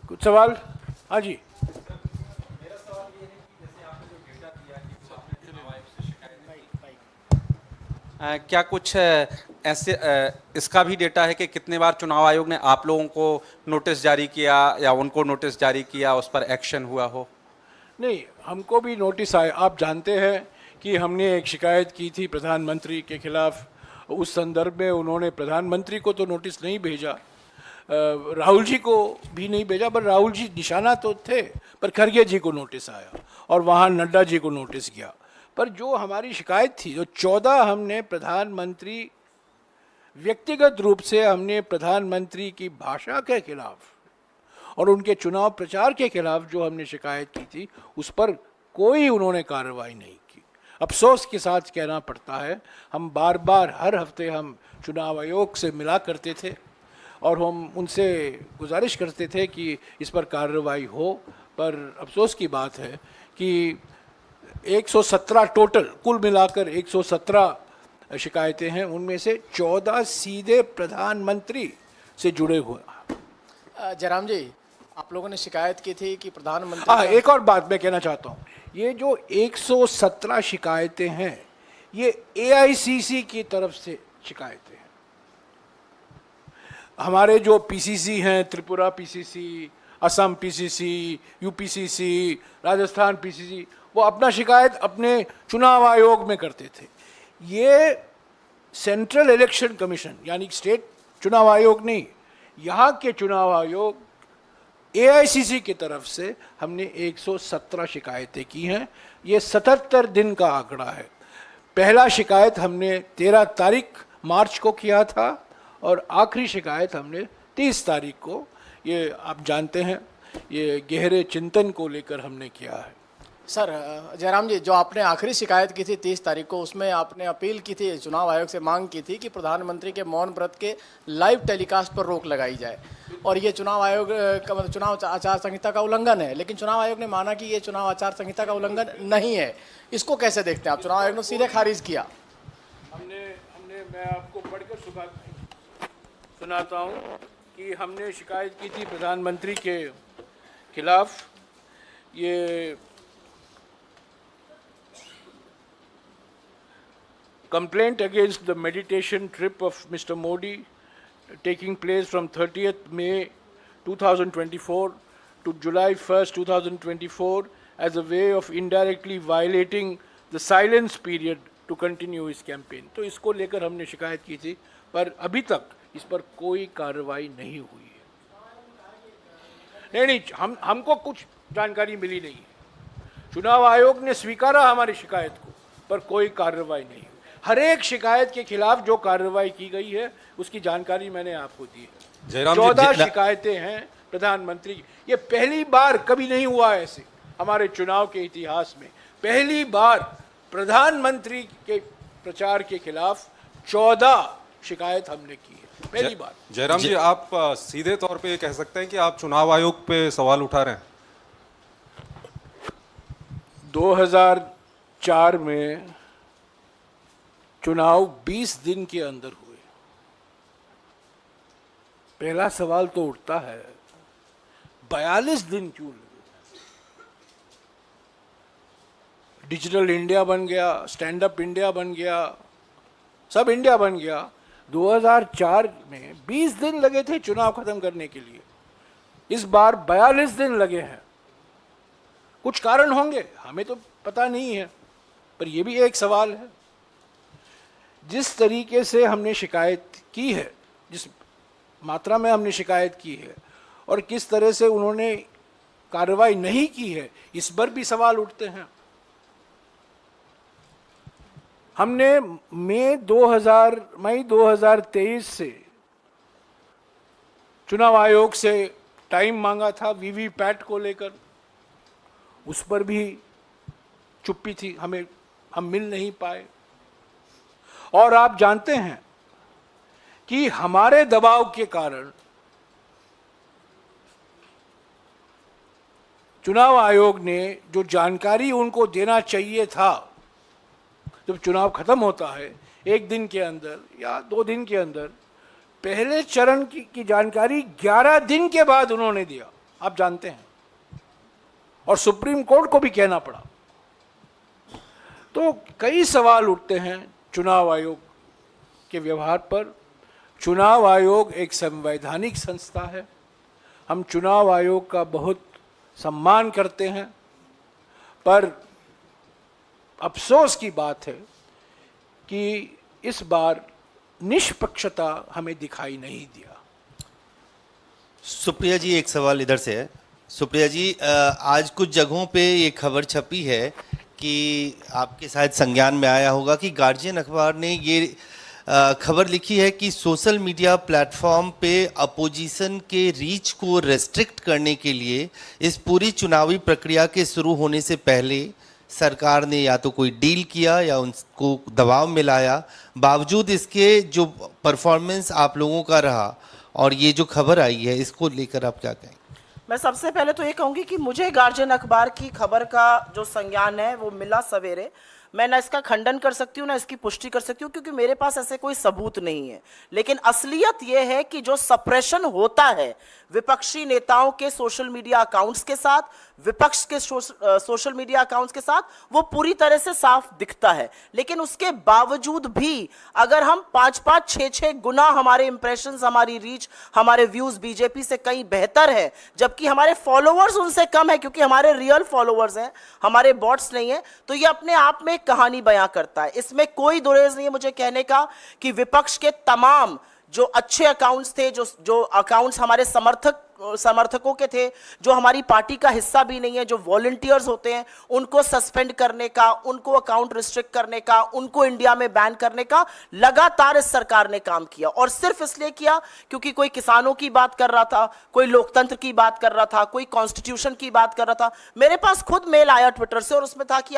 कुछ सवाल? हाँ जी। मेरा सवाल ये है कि जैसे आपने जो डेटा दिया कि जो आपने चुनाव आयोग से शिकायत की, क्या कुछ ऐसे इसका भी डेटा है कि कितने बार चुनाव आयोग ने आप लोगों को नोटिस जारी किया या उनको नोटिस जारी किया, उस पर एक्शन हुआ हो? नहीं, हमको भी नोटिस आए। आप जानते हैं कि हमने एक शिकायत की थी प्रधानमंत्री के खिलाफ, उस संदर्भ में उन्होंने प्रधानमंत्री को तो नोटिस नहीं भेजा, राहुल जी को भी नहीं भेजा, पर राहुल जी निशाना तो थे, पर खरगे जी को नोटिस आया और वहाँ नड्डा जी को नोटिस गया। पर जो हमारी शिकायत थी, जो 14 हमने प्रधानमंत्री, व्यक्तिगत रूप से हमने प्रधानमंत्री की भाषा के खिलाफ और उनके चुनाव प्रचार के खिलाफ जो हमने शिकायत की थी, उस पर कोई उन्होंने कार्रवाई नहीं की। अफसोस के साथ कहना पड़ता है, हम बार बार हर हफ्ते हम चुनाव आयोग से मिला करते थे और हम उनसे गुजारिश करते थे कि इस पर कार्रवाई हो, पर अफसोस की बात है कि 117 टोटल, कुल मिलाकर 117 शिकायतें हैं, उनमें से 14 सीधे प्रधानमंत्री से जुड़े हुए। जयराम जी, आप लोगों ने शिकायत की थी कि प्रधानमंत्री एक और बात मैं कहना चाहता हूँ, ये जो 117 शिकायतें हैं, ये AICC की तरफ से शिकायतें हैं। हमारे जो PCC हैं, Tripura PCC, Assam PCC, UPCC, Rajasthan PCC, वो अपना शिकायत अपने चुनाव आयोग में करते थे। ये सेंट्रल इलेक्शन कमीशन यानी स्टेट चुनाव आयोग नहीं, यहाँ के चुनाव आयोग AICC की तरफ से हमने 117 शिकायतें की हैं। ये 77 दिन का आंकड़ा है। पहला शिकायत हमने 13 तारीख मार्च को किया था और आखिरी शिकायत हमने 30 तारीख को, ये आप जानते हैं, ये गहरे चिंतन को लेकर हमने किया है। सर, जयराम जी, जो आपने आखिरी शिकायत की थी 30 तारीख को, उसमें आपने अपील की थी, चुनाव आयोग से मांग की थी कि प्रधानमंत्री के मौन व्रत के लाइव टेलीकास्ट पर रोक लगाई जाए, और ये चुनाव आयोग का मतलब चुनाव आचार संहिता का उल्लंघन है। लेकिन चुनाव आयोग ने माना कि ये चुनाव आचार संहिता का उल्लंघन नहीं है। इसको कैसे देखते हैं आप? चुनाव आयोग ने सीधे खारिज किया। मैं आपको पढ़कर सुनाता हूँ कि हमने शिकायत की थी प्रधानमंत्री के खिलाफ। ये complaint against the meditation trip of Mr. Modi taking place from 30th May 2024 to July 1st, 2024 as a way of indirectly violating the silence period to continue his campaign. तो इसको लेकर हमने शिकायत की थी, पर अभी तक इस पर कोई कार्रवाई नहीं हुई है। नहीं, हमको कुछ जानकारी मिली नहीं है। चुनाव आयोग ने स्वीकारा हमारी शिकायत को, पर कोई कार्रवाई नहीं। हर एक शिकायत के खिलाफ जो कार्रवाई की गई है उसकी जानकारी मैंने आपको दी है। जयराम जी, 14 शिकायतें हैं प्रधानमंत्री की। ये पहली बार, कभी नहीं हुआ ऐसे हमारे चुनाव के इतिहास में, पहली बार प्रधानमंत्री के प्रचार के खिलाफ 14 शिकायत हमने की है, पहली बार। जयराम जी, आप सीधे तौर पे ये कह सकते हैं कि आप चुनाव आयोग पे सवाल उठा रहे हैं? 2004 में चुनाव 20 दिन के अंदर हुए। पहला सवाल तो उठता है 42 दिन क्यों लगे? डिजिटल इंडिया बन गया, स्टैंड अप इंडिया बन गया, सब इंडिया बन गया। 2004 में 20 दिन लगे थे चुनाव खत्म करने के लिए, इस बार 42 दिन लगे हैं। कुछ कारण होंगे, हमें तो पता नहीं है, पर यह भी एक सवाल है। जिस तरीके से हमने शिकायत की है, जिस मात्रा में हमने शिकायत की है, और किस तरह से उन्होंने कार्रवाई नहीं की है, इस पर भी सवाल उठते हैं। हमने मई 2023 से चुनाव आयोग से टाइम मांगा था वीवीपैट को लेकर, उस पर भी चुप्पी थी, हम मिल नहीं पाए। और आप जानते हैं कि हमारे दबाव के कारण चुनाव आयोग ने जो जानकारी उनको देना चाहिए था, जब चुनाव खत्म होता है 1 दिन के अंदर या 2 दिन के अंदर, पहले चरण की जानकारी 11 दिन के बाद उन्होंने दिया, आप जानते हैं, और सुप्रीम कोर्ट को भी कहना पड़ा। तो कई सवाल उठते हैं चुनाव आयोग के व्यवहार पर। चुनाव आयोग एक संवैधानिक संस्था है, हम चुनाव आयोग का बहुत सम्मान करते हैं, पर अफसोस की बात है कि इस बार निष्पक्षता हमें दिखाई नहीं दिया। सुप्रिया जी, एक सवाल इधर से है। सुप्रिया जी, आज कुछ जगहों पे ये खबर छपी है कि आपके शायद संज्ञान में आया होगा कि गार्जियन अखबार ने ये खबर लिखी है कि सोशल मीडिया प्लेटफॉर्म पे अपोजिशन के रीच को रेस्ट्रिक्ट करने के लिए इस पूरी चुनावी प्रक्रिया के शुरू होने से पहले सरकार ने या तो कोई डील किया या उनको दबाव में लाया। बावजूद इसके जो परफॉर्मेंस आप लोगों का रहा और ये जो खबर आई है, इसको लेकर आप क्या कहेंगे? मैं सबसे पहले तो ये कहूंगी कि मुझे गार्जियन अखबार की खबर का जो संज्ञान है वो मिला सवेरे। मैं ना इसका खंडन कर सकती हूँ ना इसकी पुष्टि कर सकती हूँ, क्योंकि मेरे पास ऐसे कोई सबूत नहीं है। लेकिन असलियत यह है कि जो सप्रेशन होता है विपक्षी नेताओं के सोशल मीडिया अकाउंट्स के साथ, विपक्ष के सोशल मीडिया अकाउंट्स के साथ, वो पूरी तरह से साफ दिखता है। लेकिन उसके बावजूद भी अगर हम 5-5, 6-6 गुना हमारे इंप्रेशंस, हमारी रीच, हमारे व्यूज बीजेपी से कहीं बेहतर है, जबकि हमारे फॉलोअर्स उनसे कम है, क्योंकि हमारे रियल फॉलोअर्स हैं, हमारे बॉट्स नहीं है, तो ये अपने आप में एक कहानी बयां करता है। इसमें कोई दुरेज नहीं है मुझे कहने का कि विपक्ष के तमाम जो अच्छे अकाउंट्स थे, जो अकाउंट्स हमारे समर्थकों के थे, जो हमारी पार्टी का हिस्सा भी नहीं है, जो वॉलंटियर्स होते हैं, उनको सस्पेंड करने का, उनको अकाउंट रिस्ट्रिक्ट करने का, उनको इंडिया में बैन करने का लगातार इस सरकार ने काम किया। और सिर्फ इसलिए किया क्योंकि कोई किसानों की बात कर रहा था, कोई लोकतंत्र की बात कर रहा था, कोई कॉन्स्टिट्यूशन की बात कर रहा था। मेरे पास खुद मेल आया ट्विटर से और उसमें था कि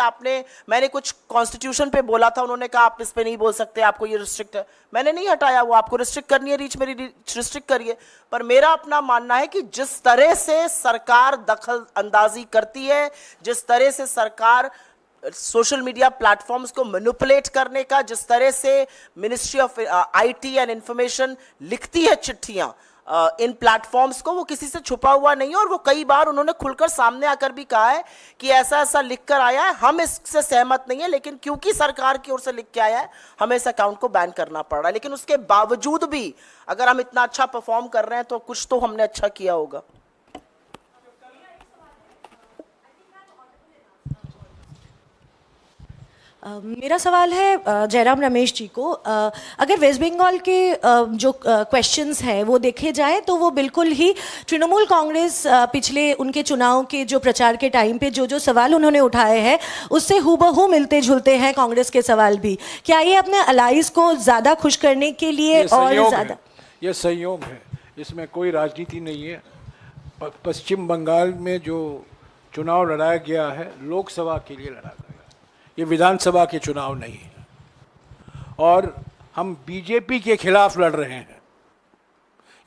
मैंने कुछ कॉन्स्टिट्यूशन पे बोला था, उन्होंने कहा आप इस पे नहीं बोल सकते, आपको ये रिस्ट्रिक्ट है। मैंने नहीं हटाया, वो आपको रिस्ट्रिक्ट करनी है रीच, मेरी रीच रिस्ट्रिक्ट करिए। पर मेरा अपना मानना है कि जिस तरह से सरकार दखल अंदाजी करती है, जिस तरह से सरकार सोशल मीडिया प्लेटफॉर्म्स को मैनिपुलेट करने का, जिस तरह से ministry of IT and information लिखती है चिट्ठियां इन प्लेटफॉर्म्स को, वो किसी से छुपा हुआ नहीं है। और वो कई बार उन्होंने खुलकर सामने आकर भी कहा है कि ऐसा ऐसा लिख कर आया है, हम इससे सहमत नहीं है, लेकिन क्योंकि सरकार की ओर से लिख के आया है हमें इस अकाउंट को बैन करना पड़ रहा है। लेकिन उसके बावजूद भी अगर हम इतना अच्छा परफॉर्म कर रहे हैं तो कुछ तो हमने अच्छा किया होगा। मेरा सवाल है जयराम रमेश जी को। अगर वेस्ट बंगाल के जो क्वेश्चंस हैं वो देखे जाए तो वो बिल्कुल ही तृणमूल कांग्रेस पिछले उनके चुनाव के जो प्रचार के टाइम पे जो सवाल उन्होंने उठाए हैं उससे हूबहू मिलते जुलते हैं कांग्रेस के सवाल भी। क्या ये अपने अलाइज को ज़्यादा खुश करने के लिए और ज़्यादा? ये संयोग है। इसमें कोई राजनीति नहीं है। पश्चिम बंगाल में जो चुनाव लड़ाया गया है लोकसभा के लिए लड़ा गया, ये विधानसभा के चुनाव नहीं है। और हम बीजेपी के खिलाफ लड़ रहे हैं,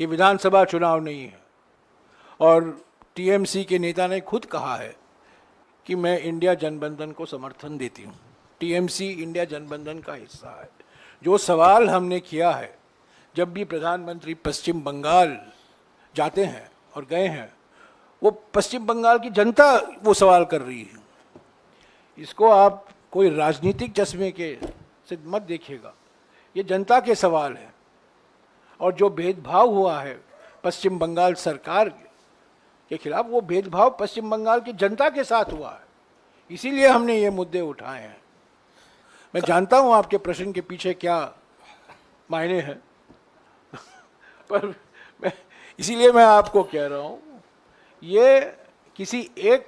ये विधानसभा चुनाव नहीं है। और टीएमसी के नेता ने खुद कहा है कि मैं इंडिया जनबंधन को समर्थन देती हूँ। टीएमसी इंडिया जनबंधन का हिस्सा है। जो सवाल हमने किया है, जब भी प्रधानमंत्री पश्चिम बंगाल जाते हैं और गए हैं, वो पश्चिम बंगाल की जनता वो सवाल कर रही है। इसको आप कोई राजनीतिक चश्मे के से मत देखिएगा, ये जनता के सवाल है। और जो भेदभाव हुआ है पश्चिम बंगाल सरकार के खिलाफ, वो भेदभाव पश्चिम बंगाल की जनता के साथ हुआ है, इसीलिए हमने ये मुद्दे उठाए हैं। मैं जानता हूँ आपके प्रश्न के पीछे क्या मायने हैं पर इसीलिए मैं आपको कह रहा हूँ, ये किसी एक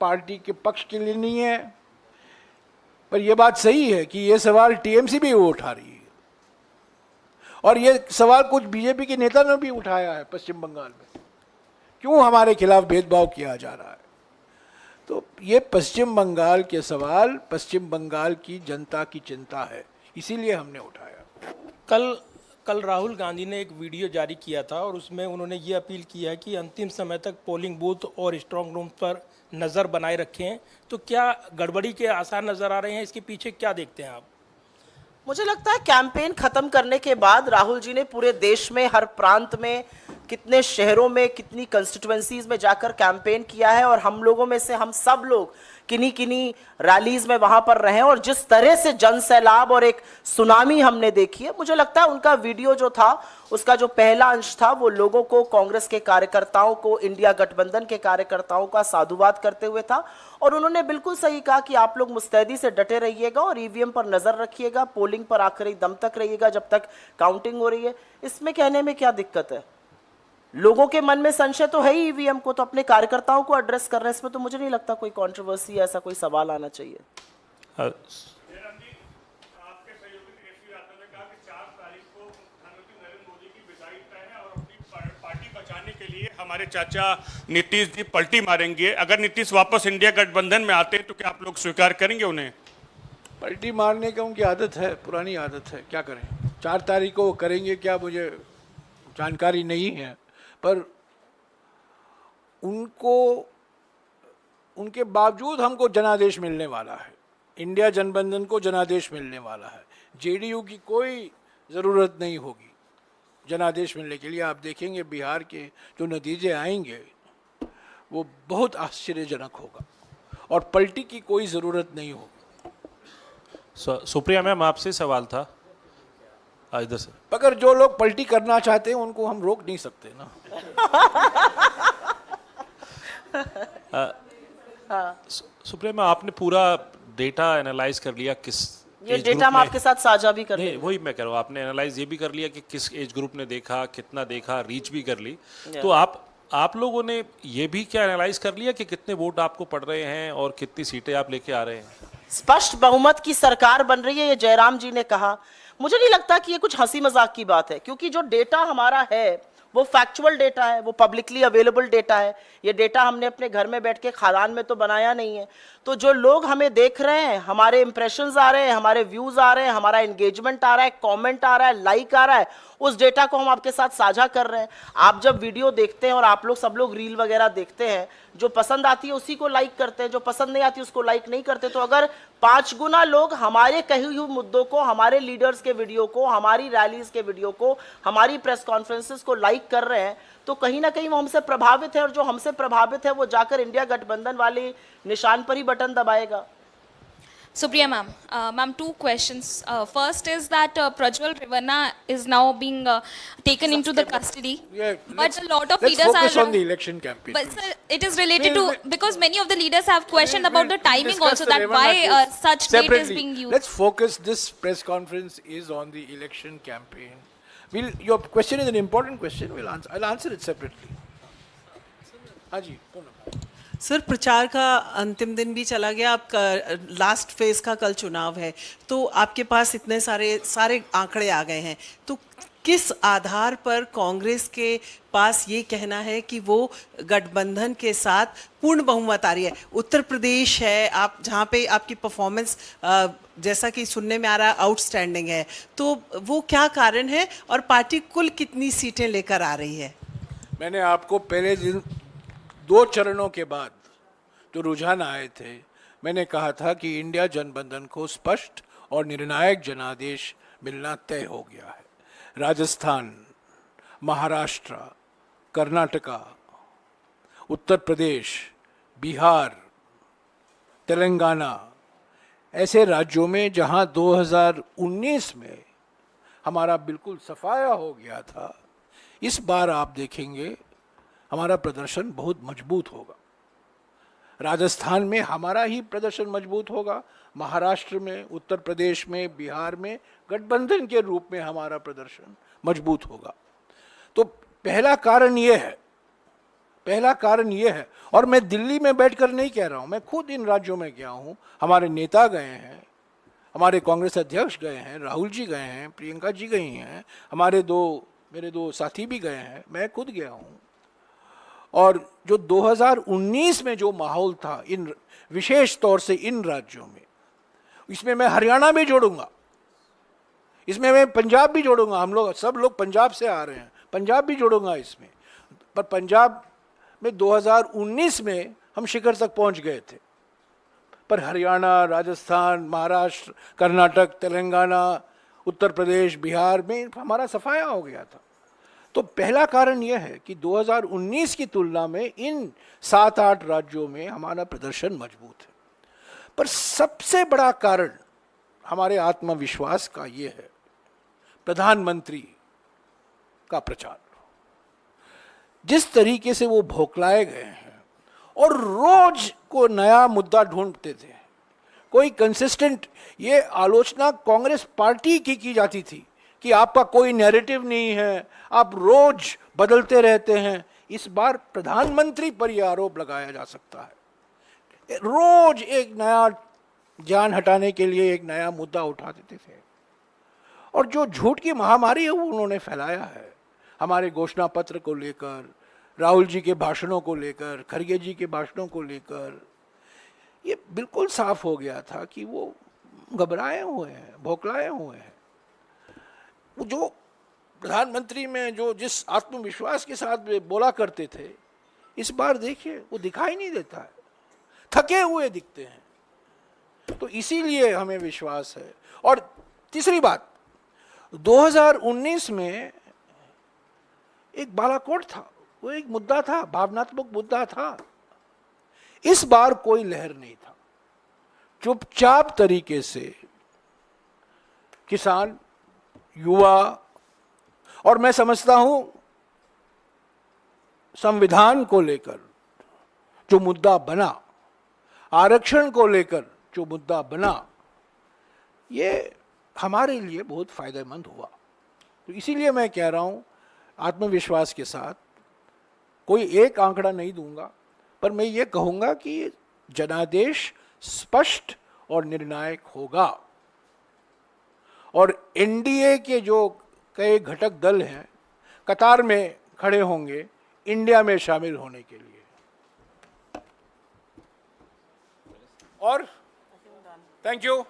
पार्टी के पक्ष के लिए नहीं है। पर यह बात सही है कि ये सवाल टीएमसी भी उठा रही है, और ये सवाल कुछ बीजेपी के नेता ने भी उठाया है पश्चिम बंगाल में, क्यों हमारे खिलाफ भेदभाव किया जा रहा है। तो ये पश्चिम बंगाल के सवाल पश्चिम बंगाल की जनता की चिंता है, इसीलिए हमने उठाया। कल राहुल गांधी ने एक वीडियो जारी किया था और उसमें उन्होंने ये अपील किया कि अंतिम समय तक पोलिंग बूथ और स्ट्रांग रूम पर नज़र बनाए रखें। तो क्या गड़बड़ी के आसार नज़र आ रहे हैं, इसके पीछे क्या देखते हैं आप? मुझे लगता है कैंपेन खत्म करने के बाद राहुल जी ने पूरे देश में हर प्रांत में, कितने शहरों में, कितनी कंस्टिट्यूएंसीज में जाकर कैंपेन किया है। और हम लोगों में से हम सब लोग किन्हीं किन्हीं रैलीज में वहां पर रहे, और जिस तरह से जन सैलाब और एक सुनामी हमने देखी है, मुझे लगता है उनका वीडियो जो था, उसका जो पहला अंश था, वो लोगों को, कांग्रेस के कार्यकर्ताओं को, इंडिया गठबंधन के कार्यकर्ताओं का साधुवाद करते हुए था। और उन्होंने बिल्कुल सही कहा कि आप लोग मुस्तैदी से डटे रहिएगा और ईवीएम पर नजर रखिएगा, पोलिंग पर आखिरी दम तक रहिएगा जब तक काउंटिंग हो रही है। इसमें कहने में क्या दिक्कत है? लोगों के मन में संशय तो है ही ईवीएम को, तो अपने कार्यकर्ताओं को एड्रेस कर रहे हैं, इसमें तो मुझे नहीं लगता कोई कंट्रोवर्सी, ऐसा कोई सवाल आना चाहिए। आपके सहयोगी तेजस्वी यादव ने कहा कि 4 तारीख को प्रधानमंत्री नरेंद्र मोदी की विदाई तय है और अपनी पार्टी बचाने के लिए हमारे चाचा नीतीश जी पलटी मारेंगे। अगर नीतीश वापस इंडिया गठबंधन में आते हैं तो क्या आप लोग स्वीकार करेंगे उन्हें? पलटी मारने का उनकी आदत है, पुरानी आदत है, क्या करें। 4 तारीख को करेंगे क्या, मुझे जानकारी नहीं है, पर उनको, उनके बावजूद हमको जनादेश मिलने वाला है, इंडिया जनबंधन को जनादेश मिलने वाला है। जेडीयू की कोई ज़रूरत नहीं होगी जनादेश मिलने के लिए। आप देखेंगे बिहार के जो नतीजे आएंगे वो बहुत आश्चर्यजनक होगा, और पलटी की कोई ज़रूरत नहीं होगी। सुप्रिया मैम, आपसे सवाल था इधर से। अगर जो लोग पलटी करना चाहते हैं उनको हम रोक नहीं सकते ना। सुप्रिया मैम, आपने पूरा डेटा एनालाइज कर लिया, किस ये डेटा हम आपके साथ साझा भी कर नहीं, वही मैं कह रहा हूँ, आपने एनालाइज ये भी कर लिया कि किस एज ग्रुप ने देखा, कितना देखा, रीच भी कर ली। तो आप लोगों ने ये भी क्या एनालाइज कर लिया कि कितने वोट आपको पड़ रहे हैं और कितनी सीटें आप लेके आ रहे हैं? स्पष्ट बहुमत की सरकार बन रही है, ये जयराम जी ने कहा। मुझे नहीं लगता कि ये कुछ हंसी मजाक की बात है, क्योंकि जो डेटा हमारा है वो फैक्चुअल डेटा है, वो पब्लिकली अवेलेबल डेटा है। ये डेटा हमने अपने घर में बैठ के खादान में तो बनाया नहीं है। तो जो लोग हमें देख रहे हैं, हमारे इंप्रेशंस आ रहे हैं, हमारे व्यूज आ रहे हैं, हमारा एंगेजमेंट आ रहा है, कमेंट आ रहा है, लाइक आ रहा है, उस डेटा को हम आपके साथ साझा कर रहे हैं। आप जब वीडियो देखते हैं और आप लोग सब लोग रील वगैरह देखते हैं, जो पसंद आती है उसी को लाइक करते हैं, जो पसंद नहीं आती उसको लाइक नहीं करते। तो अगर 5 गुना लोग हमारे कहे हुए मुद्दों को, हमारे लीडर्स के वीडियो को, हमारी रैलीज के वीडियो को, हमारी प्रेस कॉन्फ्रेंसेस को लाइक कर रहे हैं, तो कहीं ना कहीं वो हमसे प्रभावित है, और जो हमसे प्रभावित है वो जाकर इंडिया गठबंधन वाले निशान पर ही button दबाएगा। Supriya ma'am, ma'am, 2 questions. First is that Prajwal Revanna is now being taken into the custody, but a lot of leaders focus are on the election campaign. But sir, it is related to, because many of the leaders have questioned about the timing discuss also, the that Revanna why case such date is separately. being used. Let's focus. This press conference is on the election campaign. Your question is an important question. I'll answer it separately. हाँ जी, sir, प्रचार का अंतिम दिन भी चला गया, आपका last phase का कल चुनाव है, तो आपके पास इतने सारे आंकड़े आ गए हैं, तो किस आधार पर कांग्रेस के पास ये कहना है कि वो गठबंधन के साथ पूर्ण बहुमत आ रही है? उत्तर प्रदेश है, आप जहाँ पे आपकी परफॉर्मेंस जैसा कि सुनने में आ रहा है आउटस्टैंडिंग है, तो वो क्या कारण है और पार्टी कुल कितनी सीटें लेकर आ रही है? मैंने आपको पहले दिन 2 चरणों के बाद जो रुझान आए थे, मैंने कहा था कि इंडिया जनबंधन को स्पष्ट और निर्णायक जनादेश मिलना तय हो गया है। राजस्थान, महाराष्ट्र, कर्नाटका, उत्तर प्रदेश, बिहार, तेलंगाना ऐसे राज्यों में जहां 2019 में हमारा बिल्कुल सफाया हो गया था, इस बार आप देखेंगे हमारा प्रदर्शन बहुत मजबूत होगा। राजस्थान में हमारा ही प्रदर्शन मजबूत होगा, महाराष्ट्र में, उत्तर प्रदेश में, बिहार में गठबंधन के रूप में हमारा प्रदर्शन मजबूत होगा। तो पहला कारण ये है, और मैं दिल्ली में बैठकर नहीं कह रहा हूं, मैं खुद इन राज्यों में गया हूं, हमारे नेता गए हैं, हमारे कांग्रेस अध्यक्ष गए हैं, राहुल जी गए हैं, प्रियंका जी गई हैं, मेरे दो साथी भी गए हैं, मैं खुद गया हूं। और जो 2019 में जो माहौल था इन विशेष तौर से इन राज्यों में, इसमें मैं हरियाणा भी जोड़ूंगा, इसमें मैं पंजाब भी जोड़ूंगा, हम लोग सब लोग पंजाब से आ रहे हैं, पंजाब भी जोड़ूंगा इसमें। पर पंजाब में 2019 में हम शिखर तक पहुंच गए थे, पर हरियाणा, राजस्थान, महाराष्ट्र, कर्नाटक, तेलंगाना, उत्तर प्रदेश, बिहार में हमारा सफाया हो गया था। तो पहला कारण यह है कि 2019 की तुलना में इन 7-8 राज्यों में हमारा प्रदर्शन मजबूत है। पर सबसे बड़ा कारण हमारे आत्मविश्वास का ये है प्रधानमंत्री का प्रचार। जिस तरीके से वो भोकलाए गए हैं और रोज को नया मुद्दा ढूंढते थे, कोई कंसिस्टेंट, ये आलोचना कांग्रेस पार्टी की जाती थी कि आपका कोई नैरेटिव नहीं है, आप रोज बदलते रहते हैं। इस बार प्रधानमंत्री पर यह आरोप लगाया जा सकता है, रोज एक नया जान हटाने के लिए एक नया मुद्दा उठा देते थे, और जो झूठ की महामारी है वो उन्होंने फैलाया है। हमारे घोषणा पत्र को लेकर, राहुल जी के भाषणों को लेकर, खड़गे जी के भाषणों को लेकर, ये बिल्कुल साफ हो गया था कि वो घबराए हुए हैं, भोकलाए हुए हैं। वो जो प्रधानमंत्री में जो जिस आत्मविश्वास के साथ बोला करते थे, इस बार देखिए वो दिखाई नहीं देता है, थके हुए दिखते हैं। तो इसीलिए हमें विश्वास है। और तीसरी बात, 2019 में एक बालाकोट था, वो एक मुद्दा था, भावनात्मक मुद्दा था। इस बार कोई लहर नहीं था, चुपचाप तरीके से किसान, युवा, और मैं समझता हूं संविधान को लेकर जो मुद्दा बना, आरक्षण को लेकर जो मुद्दा बना, ये हमारे लिए बहुत फायदेमंद हुआ। तो इसीलिए मैं कह रहा हूं आत्मविश्वास के साथ, कोई एक आंकड़ा नहीं दूंगा, पर मैं ये कहूंगा कि जनादेश स्पष्ट और निर्णायक होगा, और एनडीए के जो कई घटक दल हैं कतार में खड़े होंगे इंडिया में शामिल होने के लिए। और थैंक यू।